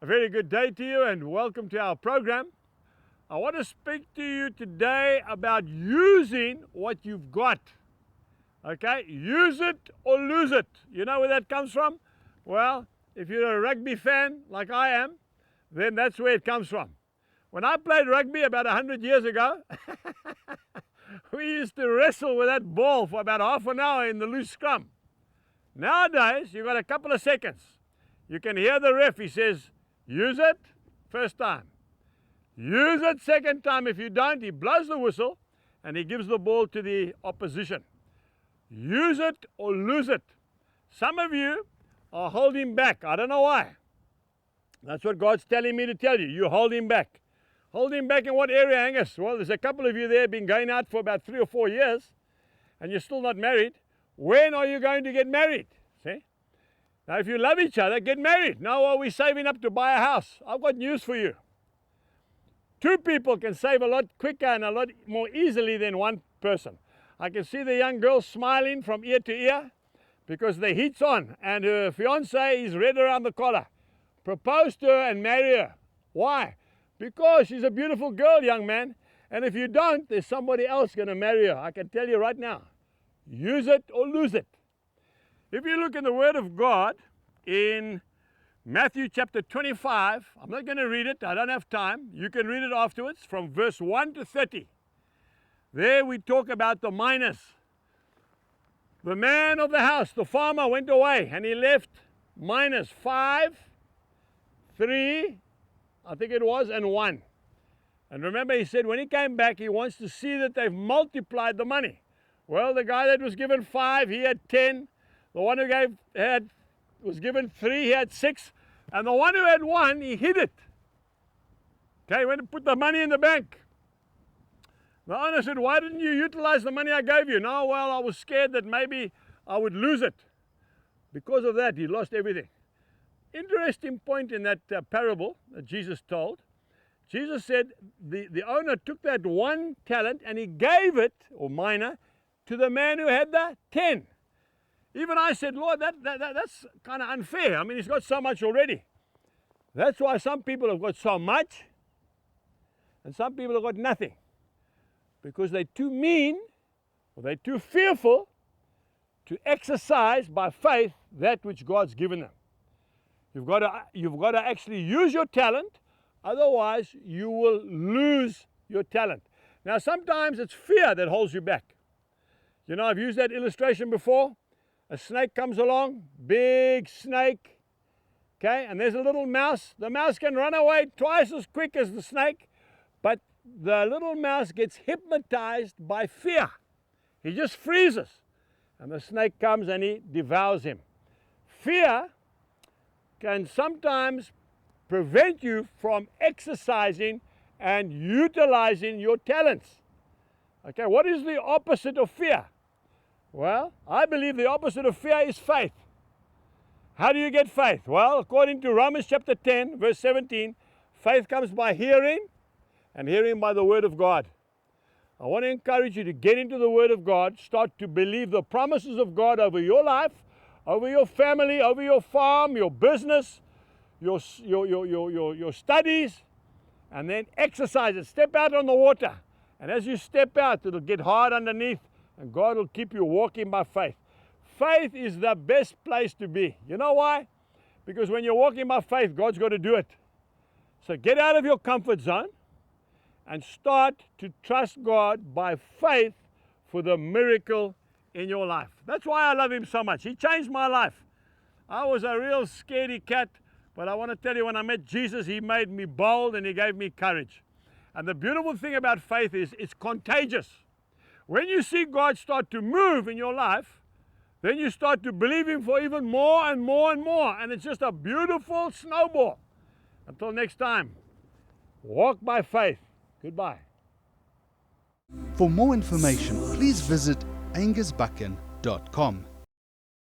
very good day to you and welcome to our program. I want to speak to you today about using what you've got. Okay, use it or lose it. You know where that comes from? Well, if you're a rugby fan like I am, then that's where it comes from. When I played rugby about 100 years ago, we used to wrestle with that ball for about half an hour in the loose scrum. Nowadays, you've got a couple of seconds. You can hear the ref, he says, use it, first time. Use it, second time. If you don't, he blows the whistle and he gives the ball to the opposition. Use it or lose it. Some of you are holding back. I don't know why. That's what God's telling me to tell you. You're holding back. Holding back in what area, Angus? Well, there's a couple of you there been going out for about 3 or 4 years and you're still not married. When are you going to get married? See? Now, if you love each other, get married. Now, are we saving up to buy a house? I've got news for you. 2 people can save a lot quicker and a lot more easily than 1 person. I can see the young girl smiling from ear to ear because the heat's on and her fiancé is red around the collar. Propose to her and marry her. Why? Because she's a beautiful girl, young man. And if you don't, there's somebody else going to marry her. I can tell you right now. Use it or lose it. If you look in the Word of God in Matthew chapter 25, I'm not going to read it, I don't have time. You can read it afterwards from verse 1 to 30. There we talk about the miners. The man of the house, the farmer, went away and he left miners 5, 3, I think it was, and 1. And remember, he said when he came back, he wants to see that they've multiplied the money. Well, the guy that was given 5, he had 10. The one who was given 3, he had 6. And the one who had 1, he hid it. Okay, he went to put the money in the bank. The owner said, why didn't you utilize the money I gave you? No, well, I was scared that maybe I would lose it. Because of that, he lost everything. Interesting point in that parable that Jesus told. Jesus said the owner took that 1 talent and he gave it, or mina, to the man who had the 10. Even I said, Lord, that's kind of unfair. I mean, he's got so much already. That's why some people have got so much and some people have got nothing. Because they're too mean or they're too fearful to exercise by faith that which God's given them. You've got to actually use your talent, otherwise you will lose your talent. Now, sometimes it's fear that holds you back. You know, I've used that illustration before. A snake comes along, big snake, okay, and there's a little mouse. The mouse can run away twice as quick as the snake, but the little mouse gets hypnotized by fear. He just freezes, and the snake comes and he devours him. Fear can sometimes prevent you from exercising and utilizing your talents. Okay, what is the opposite of fear? Well, I believe the opposite of fear is faith. How do you get faith? Well, according to Romans chapter 10, verse 17, faith comes by hearing, and hearing by the Word of God. I want to encourage you to get into the Word of God, start to believe the promises of God over your life, over your family, over your farm, your business, your studies, and then exercise it. Step out on the water. And as you step out, it'll get hard underneath, and God will keep you walking by faith. Faith is the best place to be. You know why? Because when you're walking by faith, God's got to do it. So get out of your comfort zone and start to trust God by faith for the miracle in your life. That's why I love him so much. He changed my life. I was a real scaredy cat, but I want to tell you, when I met Jesus, he made me bold and he gave me courage. And the beautiful thing about faith is it's contagious. When you see God start to move in your life, then you start to believe him for even more and more and more. And it's just a beautiful snowball. Until next time, walk by faith. Goodbye. For more information, please visit angusbuchan.com.